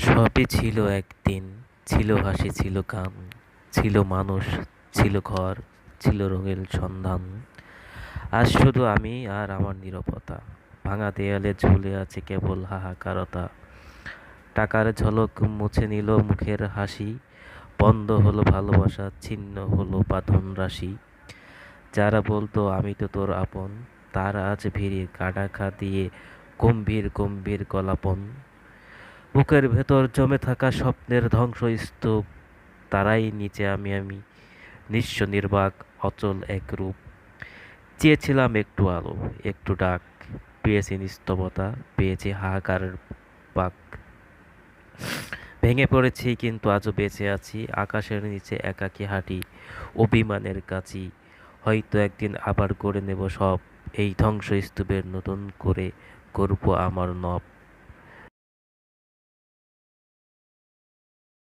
সবই ছিল একদিন, ছিল হাসি ছিল গান, ছিল মানুষ, ছিল ঘর, ছিল রঙের সন্ধান। আজ শুধু আমি আর আমার নীরবতা, ভাঙা দেয়ালে ঝুলে আছে কেবল হাহাকারতা। টাকার ঝলক মুছে নিল মুখের হাসি, বন্ধ হলো ভালোবাসা, ছিন্ন হলো বাঁধন রাশি। যারা বলতো আমি তো তোর আপন, তারা আজ ভিড়ে কাটাখা দিয়ে গম্ভীর গম্ভীর গলাপন। বুকের ভেতর জমে থাকা স্বপ্নের ধ্বংসস্তূপ, তারাই নিচে আমি নিঃস্ব নির্বাক অচল এক রূপ। চেয়েছিলাম একটু আলো, একটু ডাক, পেয়েছি নিস্তবতা, পেয়েছি হাহাকারের পাক। ভেঙে পড়েছি কিন্তু আজও বেঁচে আছি, আকাশের নিচে একাকী হাঁটি, অভিমানের কাছি। হয়তো একদিন আবার গড়ে নেব সব, এই ধ্বংসস্তূপের নতুন করে গড়ব আমার নব।